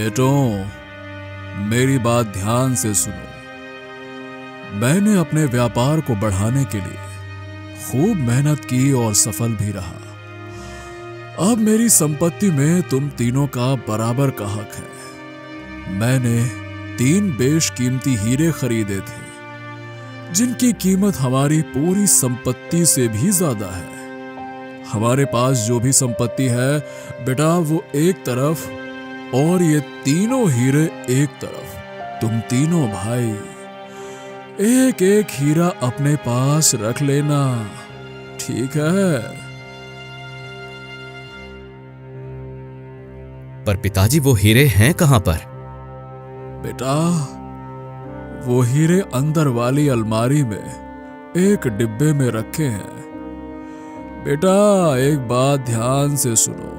बेटों, मेरी बात ध्यान से सुनो। मैंने अपने व्यापार को बढ़ाने के लिए खूब मेहनत की और सफल भी रहा। अब मेरी संपत्ति में तुम तीनों का बराबर का हक है। मैंने 3 बेशकीमती हीरे खरीदे थे, जिनकी कीमत हमारी पूरी संपत्ति से भी ज्यादा है। हमारे पास जो भी संपत्ति है बेटा, वो एक तरफ और ये तीनों हीरे एक तरफ। तुम तीनों भाई एक एक हीरा अपने पास रख लेना, ठीक है? पर पिताजी, वो हीरे हैं कहां पर? बेटा, वो हीरे अंदर वाली अलमारी में एक डिब्बे में रखे हैं। बेटा, एक बात ध्यान से सुनो।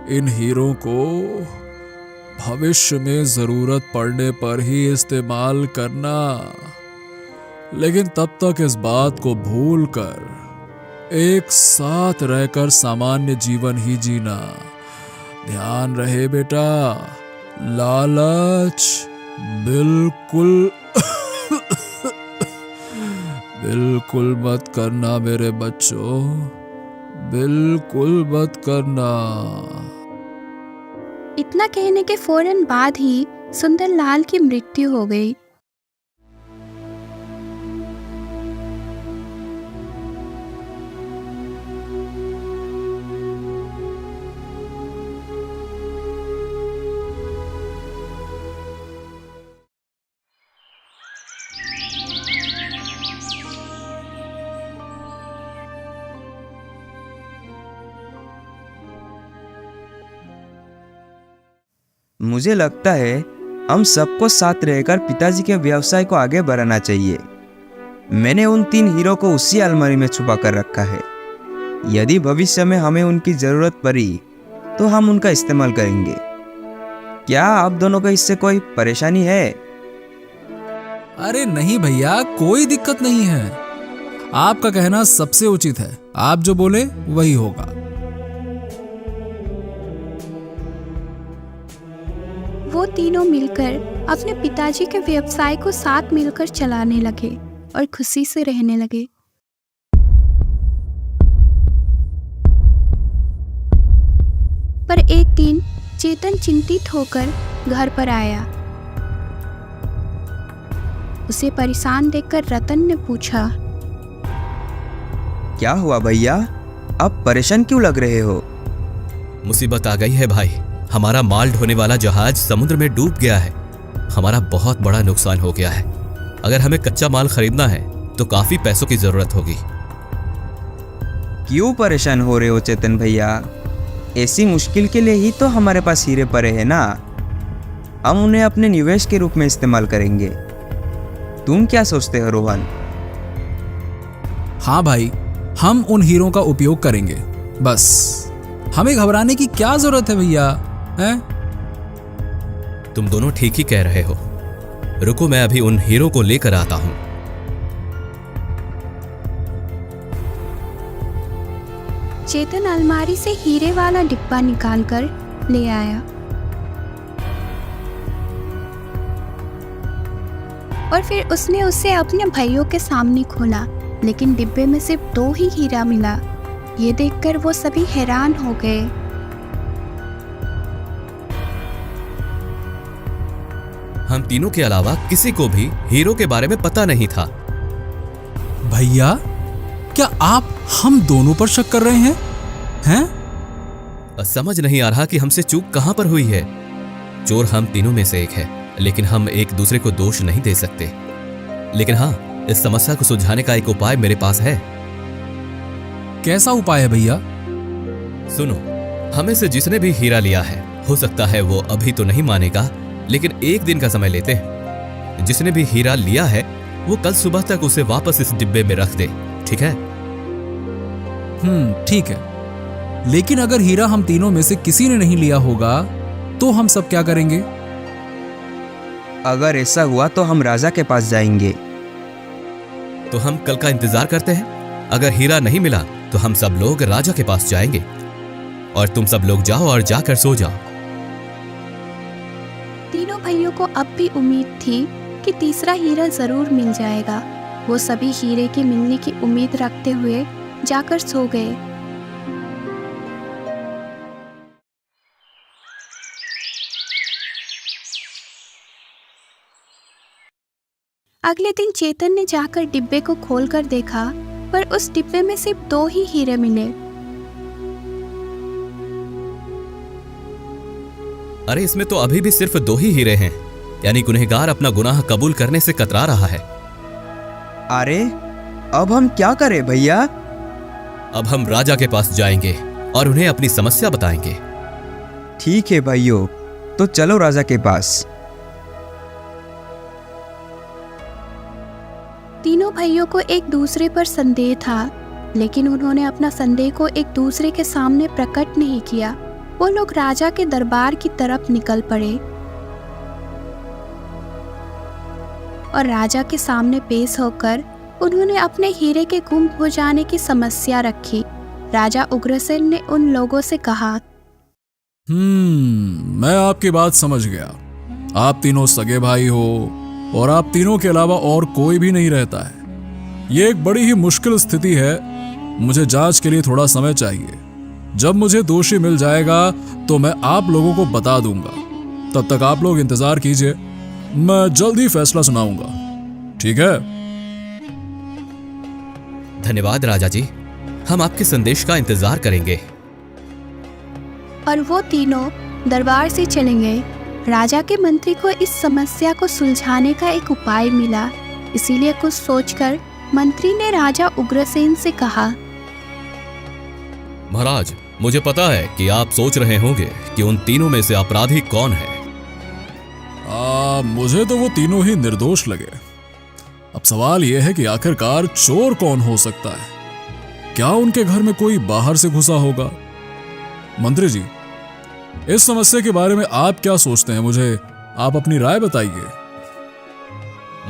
इन हीरों को भविष्य में जरूरत पड़ने पर ही इस्तेमाल करना, लेकिन तब तक इस बात को भूलकर एक साथ रहकर सामान्य जीवन ही जीना। ध्यान रहे बेटा, लालच बिल्कुल बिल्कुल मत करना मेरे बच्चों, बिल्कुल मत करना। इतना कहने के फौरन बाद ही सुंदरलाल की मृत्यु हो गई। मुझे लगता है हम सबको साथ रहकर पिताजी के व्यवसाय को आगे बढ़ाना चाहिए। मैंने उन 3 हीरो को उसी अलमारी में छुपा कर रखा है। यदि भविष्य में हमें उनकी जरूरत पड़ी तो हम उनका इस्तेमाल करेंगे। क्या आप दोनों को इससे कोई परेशानी है? अरे नहीं भैया, कोई दिक्कत नहीं है। आपका कहना सबसे उचित है। आप जो बोले वही होगा। वो तीनों मिलकर अपने पिताजी के व्यवसाय को साथ मिलकर चलाने लगे और खुशी से रहने लगे। पर एक दिन चेतन चिंतित होकर घर पर आया। उसे परेशान देखकर रतन ने पूछा, क्या हुआ भैया, आप परेशान क्यों लग रहे हो? मुसीबत आ गई है भाई। हमारा माल ढोने वाला जहाज समुद्र में डूब गया है। हमारा बहुत बड़ा नुकसान हो गया है। अगर हमें कच्चा माल खरीदना है तो काफी पैसों की जरूरत होगी। क्यों परेशान हो रहे हो चेतन भैया? ऐसी मुश्किल के लिए ही तो हमारे पास हीरे पड़े हैं ना। हम उन्हें अपने निवेश के रूप में इस्तेमाल करेंगे। तुम क्या सोचते हो रोहन? हाँ भाई, हम उन हीरों का उपयोग करेंगे। बस हमें घबराने की क्या जरूरत है भैया, हैं? तुम दोनों ठीक ही कह रहे हो। रुको, मैं अभी उन हीरो को लेकर आता हूं। चेतन अलमारी से हीरे वाला डिब्बा निकालकर ले आया और फिर उसने उसे अपने भाइयों के सामने खोला, लेकिन डिब्बे में सिर्फ 2 ही हीरा मिला। ये देखकर वो सभी हैरान हो गए। हम तीनों के अलावा किसी को भी हीरो के बारे में पता नहीं था। भैया, क्या आप हम दोनों पर शक कर रहे हैं? समझ नहीं आ रहा कि हमसे चूक कहां पर हुई है। चोर हम तीनों में से एक है, लेकिन हम एक दूसरे को दोष नहीं दे सकते। लेकिन हाँ, इस समस्या को सुलझाने का एक उपाय मेरे पास है। कैसा उपाय है भैया? सुनो, हमें से जिसने भी हीरा लिया है, हो सकता है वो अभी तो नहीं मानेगा, लेकिन एक दिन का समय लेते हैं। जिसने भी हीरा लिया है वो कल सुबह तक उसे वापस इस डिब्बे में रख दे, ठीक है? ठीक है। लेकिन अगर हीरा हम तीनों में से किसी ने नहीं लिया होगा तो हम सब क्या करेंगे? अगर ऐसा हुआ तो हम राजा के पास जाएंगे। तो हम कल का इंतजार करते हैं। अगर हीरा नहीं मिला तो हम सब लोग राजा के पास जाएंगे और तुम सब लोग जाओ और जाकर सो जाओ। भाइयों को अब भी उम्मीद थी कि तीसरा हीरा जरूर मिल जाएगा। वो सभी हीरे के मिलने की उम्मीद रखते हुए जाकर सो गए। अगले दिन चेतन ने जाकर डिब्बे को खोलकर देखा, पर उस डिब्बे में सिर्फ 2 ही हीरे मिले। अरे इसमें तो अभी भी सिर्फ 2 ही हीरे हैं, यानी गुनहगार अपना गुनाह कबूल करने से कतरा रहा है। अरे अब हम क्या करें भैया? अब हम राजा के पास जाएंगे और उन्हें अपनी समस्या बताएंगे। ठीक है भाइयों, तो चलो राजा के पास। तीनों भाइयों को एक दूसरे पर संदेह था, लेकिन उन्होंने अपना संदेह को एक दूसरे के सामने प्रकट नहीं किया। वो लोग राजा के दरबार की तरफ निकल पड़े और राजा के सामने पेश होकर उन्होंने अपने हीरे के गुम हो जाने की समस्या रखी। राजा उग्रसेन ने उन लोगों से कहा, मैं आपकी बात समझ गया। आप तीनों सगे भाई हो और आप तीनों के अलावा और कोई भी नहीं रहता है। ये एक बड़ी ही मुश्किल स्थिति है। मुझे जांच के लिए थोड़ा समय चाहिए। जब मुझे दोषी मिल जाएगा तो मैं आप लोगों को बता दूंगा। तब तक आप लोग इंतजार कीजिए, मैं जल्द ही फैसला सुनाऊंगा। ठीक है? धन्यवाद राजा जी, हम आपके संदेश का इंतजार करेंगे। और वो तीनों दरबार से चले गए। राजा के मंत्री को इस समस्या को सुलझाने का एक उपाय मिला, इसीलिए कुछ सोचकर मंत्री ने राजा उग्रसेन से कहा, महाराज, मुझे पता है कि आप सोच रहे होंगे कि उन तीनों में से अपराधी कौन है। मुझे तो वो तीनों ही निर्दोष लगे। अब सवाल यह है कि आखिरकार चोर कौन हो सकता है? क्या उनके घर में कोई बाहर से घुसा होगा? मंत्री जी, इस समस्या के बारे में आप क्या सोचते हैं? मुझे आप अपनी राय बताइए।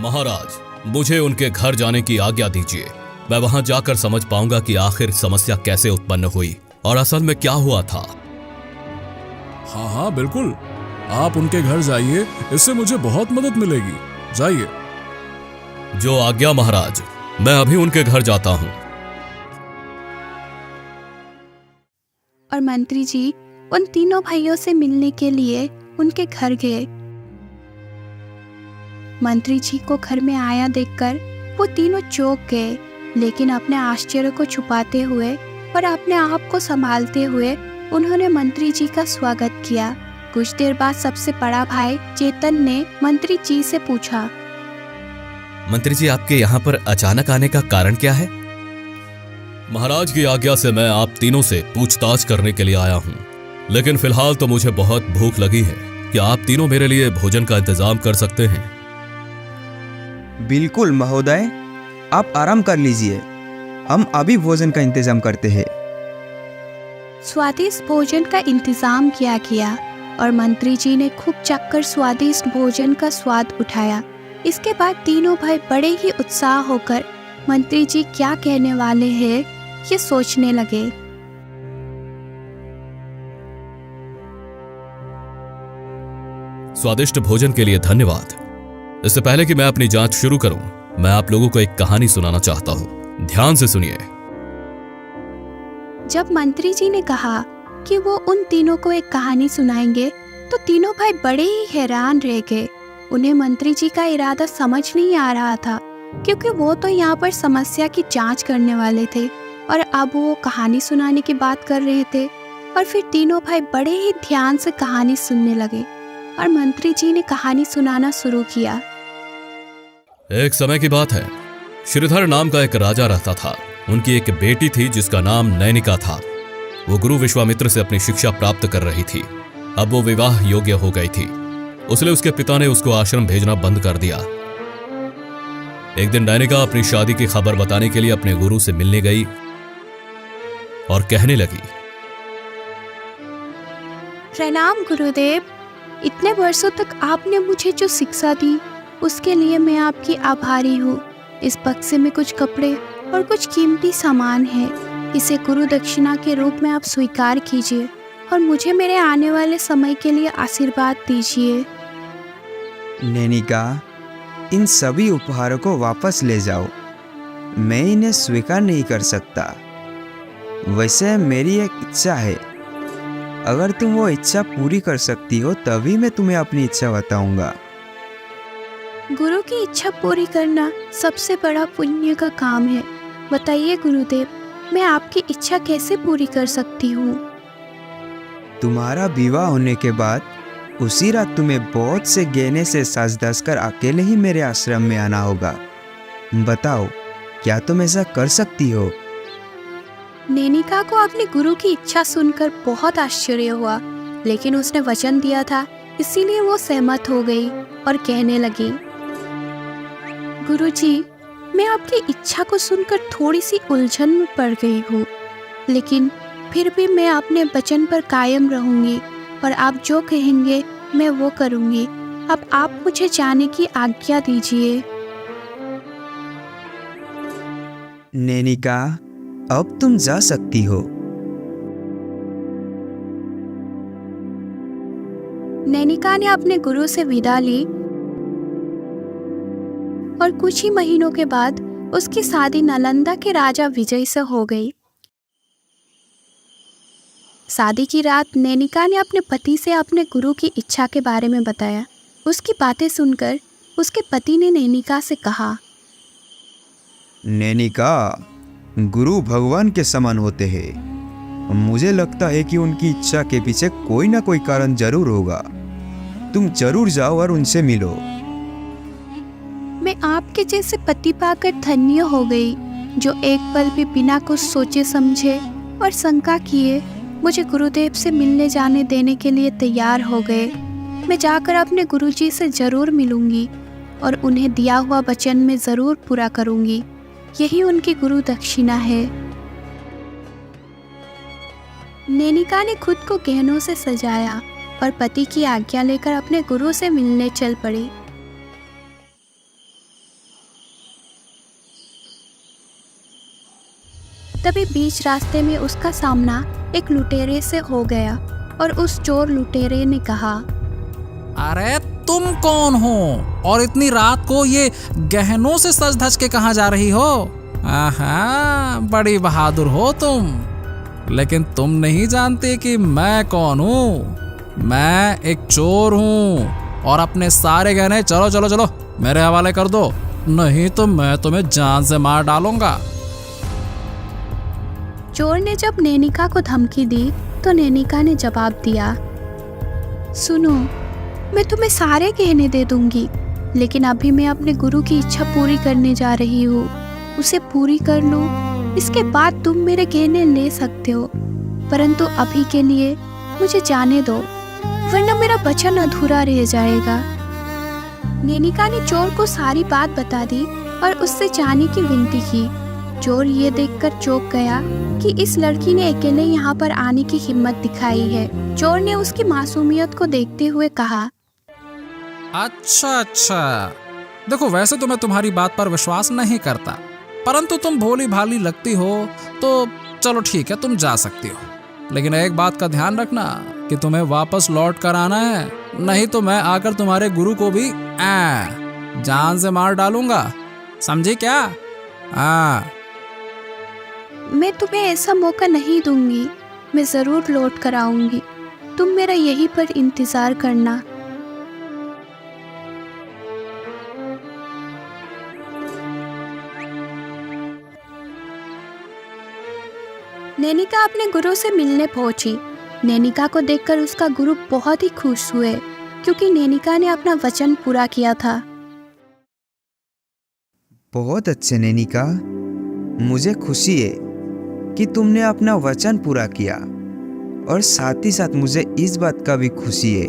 महाराज, मुझे उनके घर जाने की आज्ञा दीजिए। मैं वहां जाकर समझ पाऊंगा कि आखिर समस्या कैसे उत्पन्न हुई और असल में क्या हुआ था। हाँ हाँ बिल्कुल, आप उनके घर जाइए, इससे मुझे बहुत मदद मिलेगी। जाइए। जो आज्ञा महाराज, मैं अभी उनके घर जाता हूं। और मंत्री जी उन तीनों भाइयों से मिलने के लिए उनके घर गए। मंत्री जी को घर में आया देखकर वो तीनों चौंक गए, लेकिन अपने आश्चर्य को छुपाते हुए और अपने आप को संभालते हुए उन्होंने मंत्री जी का स्वागत किया। कुछ देर बाद सबसे बड़ा भाई चेतन ने मंत्री जी से पूछा, मंत्री जी, आपके यहाँ पर अचानक आने का कारण क्या है? महाराज की आज्ञा से मैं आप तीनों से पूछताछ करने के लिए आया हूँ, लेकिन फिलहाल तो मुझे बहुत भूख लगी है। क्या आप तीनों मेरे लिए भोजन का इंतजाम कर सकते हैं? बिल्कुल महोदय, आप आराम कर लीजिए, हम अभी भोजन का इंतजाम करते हैं। स्वादिष्ट भोजन का इंतजाम किया गया और मंत्री जी ने खूब चखकर स्वादिष्ट भोजन का स्वाद उठाया। इसके बाद तीनों भाई बड़े ही उत्साह होकर मंत्री जी क्या कहने वाले हैं ये सोचने लगे। स्वादिष्ट भोजन के लिए धन्यवाद। इससे पहले कि मैं अपनी जांच शुरू करूं, मैं आप लोगों को एक कहानी सुनाना चाहता हूं। ध्यान से सुनिए। जब मंत्री जी ने कहा कि वो उन तीनों को एक कहानी सुनाएंगे, तो तीनों भाई बड़े ही हैरान रह गए। उन्हें मंत्री जी का इरादा समझ नहीं आ रहा था, क्योंकि वो तो यहाँ पर समस्या की जांच करने वाले थे और अब वो कहानी सुनाने की बात कर रहे थे। और फिर तीनों भाई बड़े ही ध्यान से कहानी सुनने लगे और मंत्री जी ने कहानी सुनाना शुरू किया। एक समय की बात है, श्रीधर नाम का एक राजा रहता था। उनकी एक बेटी थी जिसका नाम नैनिका था। वो गुरु विश्वामित्र से अपनी शिक्षा प्राप्त कर रही थी। अब वो विवाह योग्य हो गई थी, इसलिए उसके पिता ने उसको आश्रम भेजना बंद कर दिया। एक दिन नैनिका अपनी शादी की खबर बताने के लिए अपने गुरु से मिलने गई और कहने लगी, प्रणाम गुरुदेव, इतने वर्षों तक आपने मुझे जो शिक्षा दी उसके लिए मैं आपकी आभारी हूँ। इस बक्से में कुछ कपड़े और कुछ कीमती सामान है, इसे गुरु दक्षिणा के रूप में आप स्वीकार कीजिए और मुझे मेरे आने वाले समय के लिए आशीर्वाद दीजिए। नैनिका, इन सभी उपहारों को वापस ले जाओ। मैं इन्हें स्वीकार नहीं कर सकता। वैसे मेरी एक इच्छा है। अगर तुम वो इच्छा पूरी कर सकती हो तभी मैं तुम्हें अपनी इच्छा बताऊंगा। गुरु की इच्छा पूरी करना सबसे बड़ा पुण्य का काम है। बताइए गुरुदेव, मैं आपकी इच्छा कैसे पूरी कर सकती हूँ? तुम्हारा विवाह होने के बाद उसी रात तुम्हें बहुत से गहने से साज धज कर अकेले ही मेरे आश्रम में आना होगा। बताओ, क्या तुम ऐसा कर सकती हो? नैनिका को अपने गुरु की इच्छा सुनकर बहुत आश्चर्य हुआ, लेकिन उसने वचन दिया था, इसीलिए वो सहमत हो गई और कहने लगी, गुरुजी, मैं आपकी इच्छा को सुनकर थोड़ी सी उलझन में पड़ गई हूँ, लेकिन फिर भी मैं अपने वचन पर कायम रहूंगी और आप जो कहेंगे मैं वो करूंगी। अब आप मुझे जाने की आज्ञा दीजिए। नैनिका, अब तुम जा सकती हो। नैनिका ने अपने गुरु से विदा ली और कुछ ही महीनों के बाद उसकी शादी नालंदा के राजा विजय से हो गई। शादी की रात नैनिका ने अपने पति से अपने गुरु की इच्छा के बारे में बताया। उसकी बातें सुनकर उसके पति ने नैनिका से कहा, नैनिका, गुरु भगवान के समान होते हैं। मुझे लगता है कि उनकी इच्छा के पीछे कोई ना कोई कारण जरूर होगा। तुम जरूर जाओ और उनसे मिलो। मैं आपके जैसे पति पाकर धन्य हो गई, जो एक पल भी बिना कुछ सोचे समझे और शंका किए मुझे गुरुदेव से मिलने जाने देने के लिए तैयार हो गए। मैं जाकर अपने गुरुजी से जरूर मिलूंगी और उन्हें दिया हुआ वचन में जरूर पूरा करूंगी। यही उनकी गुरु दक्षिणा है। नैनिका ने खुद को गहनों से सजाया और पति की आज्ञा लेकर अपने गुरु से मिलने चल पड़ी। तभी बीच रास्ते में उसका सामना एक लुटेरे से हो गया और उस चोर लुटेरे ने कहा, अरे तुम कौन हो और इतनी रात को ये गहनों से सज धज के कहाँ जा रही हो? आहा, बड़ी बहादुर हो तुम। लेकिन तुम नहीं जानते कि मैं कौन हूँ। मैं एक चोर हूँ और अपने सारे गहने चलो चलो चलो मेरे हवाले कर दो, नहीं तो मैं तुम्हें जान से मार डालूंगा। चोर ने जब नैनिका को धमकी दी तो नैनिका ने जवाब दिया, सुनो, मैं तुम्हें सारे गहने दे दूंगी, लेकिन अभी मैं अपने गुरु की इच्छा पूरी करने जा रही हूँ। उसे पूरी कर लो, इसके बाद तुम मेरे गहने ले सकते हो, परंतु अभी के लिए मुझे जाने दो, वरना मेरा वचन अधूरा रह जाएगा। नैनिका ने चोर को सारी बात बता दी और उससे जाने की विनती की। चोर ये देखकर चौंक गया कि इस लड़की ने अकेले यहाँ पर आने की हिम्मत दिखाई है। चोर ने उसकी मासूमियत को देखते हुए कहा, अच्छा, देखो वैसे तो मैं तुम्हारी बात पर विश्वास नहीं करता, परंतु तुम भोली भाली लगती हो तो चलो ठीक है, तुम जा सकती हो। लेकिन एक बात का ध्यान रखना कि तुम्हें वापस लौट कर आना है, नहीं तो मैं आकर तुम्हारे गुरु को भी जान से मार डालूंगा, समझे क्या? मैं तुम्हें ऐसा मौका नहीं दूंगी, मैं जरूर लौट कर आऊंगी। तुम मेरा यहीं पर इंतजार करना। नैनिका अपने गुरु से मिलने पहुंची। नैनिका को देखकर उसका गुरु बहुत ही खुश हुए, क्योंकि नैनिका ने अपना वचन पूरा किया था। बहुत अच्छे नैनिका, मुझे खुशी है कि तुमने अपना वचन पूरा किया, और साथ ही साथ मुझे इस बात का भी खुशी है,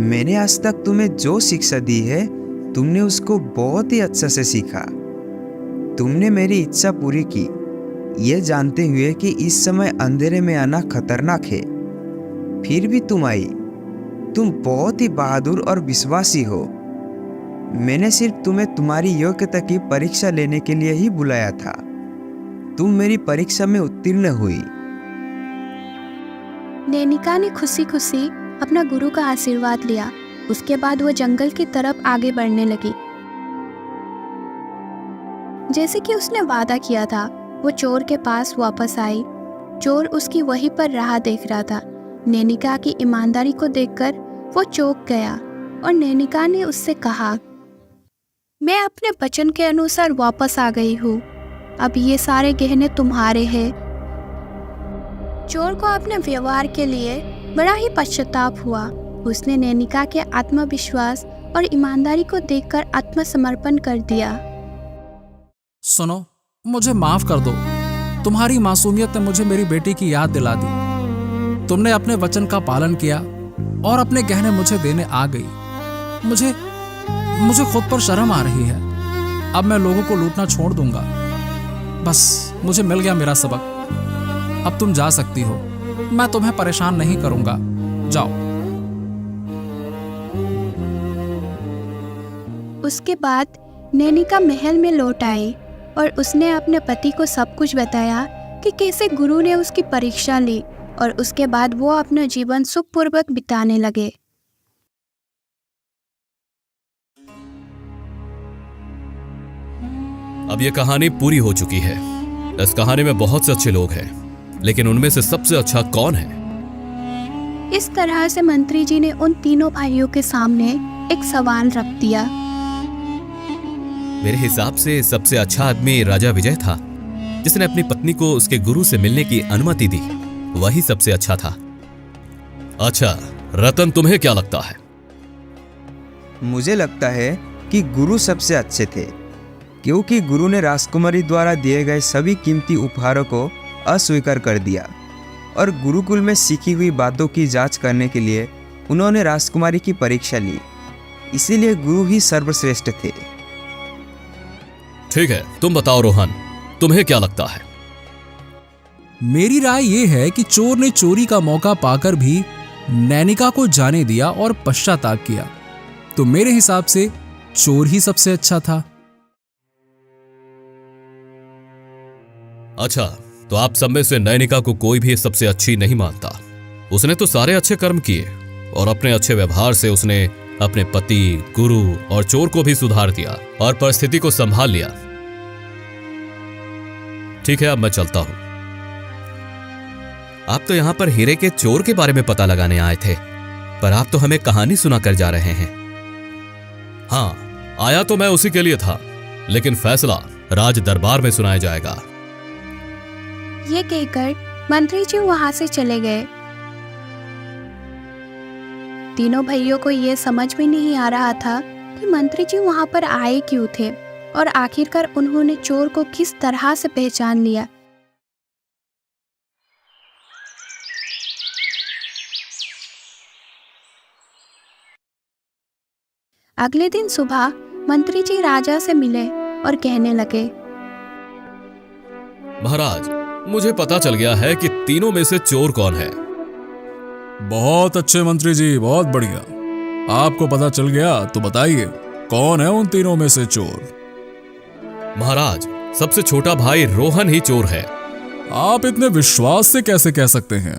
मैंने आज तक तुम्हें जो शिक्षा दी है तुमने उसको बहुत ही अच्छा से सीखा। तुमने मेरी इच्छा पूरी की, ये जानते हुए कि इस समय अंधेरे में आना खतरनाक है, फिर भी तुम आई। तुम बहुत ही बहादुर और विश्वासी हो। मैंने सिर्फ तुम्हें तुम्हारी योग्यता की परीक्षा लेने के लिए ही बुलाया था। तुम मेरी परीक्षा में उत्तीर्ण हुई। नैनिका ने खुशी खुशी अपना गुरु का आशीर्वाद लिया उसके बाद वो जंगल की तरफ आगे बढ़ने लगी। जैसे कि उसने वादा किया था, वो चोर के पास वापस आई। चोर उसकी वहीं पर राह देख रहा था। नैनिका की ईमानदारी को देखकर वो चौंक गया और नैनिका ने उससे कहा, मैं अपने वचन के अनुसार वापस आ गई हूँ। अब ये सारे गहने तुम्हारे हैं। चोर को अपने व्यवहार के लिए बड़ा ही पश्चाताप हुआ। उसने नैनिका के आत्मविश्वास और ईमानदारी को देखकर आत्मसमर्पण कर दिया। सुनो, मुझे माफ कर दो। तुम्हारी मासूमियत ने मुझे मेरी बेटी की याद दिला दी। तुमने अपने वचन का पालन किया और अपने गहने मुझे देने आ गई। मुझे खुद पर शर्म आ रही है। अब मैं लोगों को लूटना छोड़ दूंगा। बस मुझे मिल गया मेरा सबक। अब तुम जा सकती हो। मैं तुम्हें परेशान नहीं करूंगा। जाओ। उसके बाद नैनिका महल में लौट आई और उसने अपने पति को सब कुछ बताया कि कैसे गुरु ने उसकी परीक्षा ली, और उसके बाद वो अपना जीवन सुखपूर्वक बिताने लगे। अब ये कहानी पूरी हो चुकी है। इस कहानी में बहुत से अच्छे लोग हैं, लेकिन उनमें से सबसे अच्छा कौन है? इस तरह से मंत्री जी ने उन तीनों भाइयों के सामने एक सवाल रख दिया। मेरे हिसाब से सबसे अच्छा आदमी राजा विजय था, जिसने अपनी पत्नी को उसके गुरु से मिलने की अनुमति दी। वही सबसे अच्छा था। अच्छा रतन, तुम्हें क्या लगता है? मुझे लगता है कि गुरु सबसे अच्छे थे, क्योंकि गुरु ने राजकुमारी द्वारा दिए गए सभी कीमती उपहारों को अस्वीकार कर दिया और गुरुकुल में सीखी हुई बातों की जांच करने के लिए उन्होंने राजकुमारी की परीक्षा ली। इसीलिए गुरु ही सर्वश्रेष्ठ थे। ठीक है, तुम बताओ रोहन, तुम्हें क्या लगता है? मेरी राय यह है कि चोर ने चोरी का मौका पाकर भी नैनिका को जाने दिया और पश्चाताप किया। तो मेरे हिसाब से चोर ही सबसे अच्छा था। अच्छा, तो आप सब में से नैनिका को कोई भी सबसे अच्छी नहीं मानता। उसने तो सारे अच्छे कर्म किए और अपने अच्छे व्यवहार से उसने अपने पति, गुरु और चोर को भी सुधार दिया और परिस्थिति को संभाल लिया। ठीक है, अब मैं चलता हूं। आप तो यहां पर हीरे के चोर के बारे में पता लगाने आए थे, पर आप तो हमें कहानी सुनाकर जा रहे हैं। हाँ, आया तो मैं उसी के लिए था, लेकिन फैसला राज दरबार में सुनाया जाएगा। ये कहकर मंत्री जी वहां से चले गए। तीनों भाइयों को ये समझ में नहीं आ रहा था कि मंत्री जी वहां पर आए क्यों थे, और आखिरकार उन्होंने चोर को किस तरह से पहचान लिया। अगले दिन सुबह मंत्री जी राजा से मिले और कहने लगे, महाराज, मुझे पता चल गया है कि तीनों में से चोर कौन है। बहुत अच्छे मंत्री जी, बहुत बढ़िया। आपको पता चल गया तो बताइए, कौन है उन तीनों में से चोर? महाराज, सबसे छोटा भाई रोहन ही चोर है। आप इतने विश्वास से कैसे कह सकते हैं?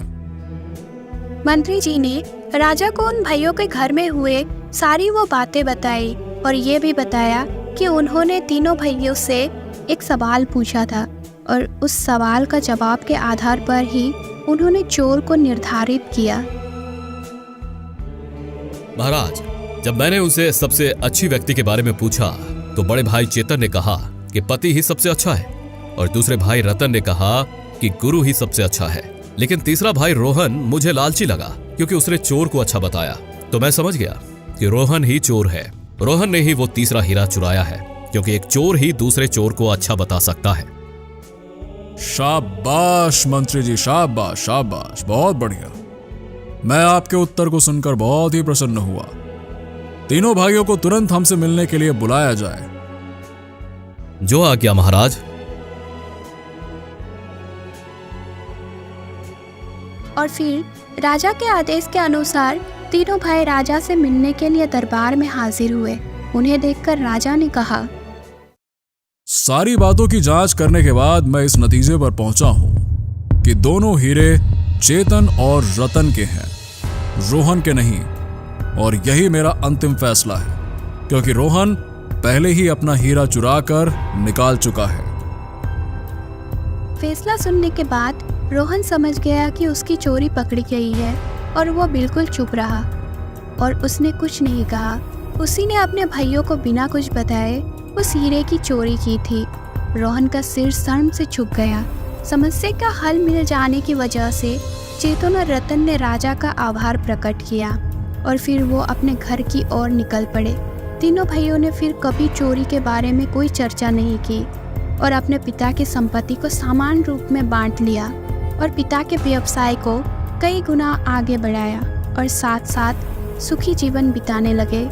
मंत्री जी ने राजा को उन भाइयों के घर में हुए सारी वो बातें बताई और ये भी बताया कि उन्होंने तीनों भाइयों से एक सवाल पूछा था, और उस सवाल का जवाब के आधार पर ही उन्होंने चोर को निर्धारित किया। महाराज, जब मैंने उनसे सबसे अच्छी व्यक्ति के बारे में पूछा तो बड़े भाई चेतन ने कहा कि पति ही सबसे अच्छा है, और दूसरे भाई रतन ने कहा कि गुरु ही सबसे अच्छा है। लेकिन तीसरा भाई रोहन मुझे लालची लगा, क्योंकि उसने चोर को अच्छा बताया। तो मैं समझ गया कि रोहन ही चोर है। रोहन ने ही वो तीसरा हीरा चुराया है, क्योंकि एक चोर ही दूसरे चोर को अच्छा बता सकता है। शाबाश मंत्री जी, शाबाश शाबाश, बहुत बढ़िया। मैं आपके उत्तर को सुनकर बहुत ही प्रसन्न हुआ। तीनों भाइयों को तुरंत हमसे मिलने के लिए बुलाया जाए। जो आज्ञा महाराज। और फिर राजा के आदेश के अनुसार तीनों भाई राजा से मिलने के लिए दरबार में हाजिर हुए। उन्हें देखकर राजा ने कहा, सारी बातों की जांच करने के बाद मैं इस नतीजे पर पहुंचा हूं कि दोनों हीरे चेतन और रतन के हैं, रोहन के नहीं। और यही मेरा अंतिम फैसला है, क्योंकि रोहन पहले ही अपना हीरा चुरा कर निकाल चुका है। फैसला सुनने के बाद रोहन समझ गया कि उसकी चोरी पकड़ी गई है और वो बिल्कुल चुप रहा और उसने कुछ नहीं कहा। उसी ने अपने भाइयों को बिना कुछ बताए उस हीरे की चोरी की थी। रोहन का सिर शर्म से झुक गया। समस्या का हल मिल जाने की वजह से चेतन और रतन ने राजा का आभार प्रकट किया और फिर वो अपने घर की ओर निकल पड़े। तीनों भाइयों ने फिर कभी चोरी के बारे में कोई चर्चा नहीं की और अपने पिता की संपत्ति को समान रूप में बांट लिया और पिता के व्यवसाय को कई गुना आगे बढ़ाया और साथ साथ सुखी जीवन बिताने लगे।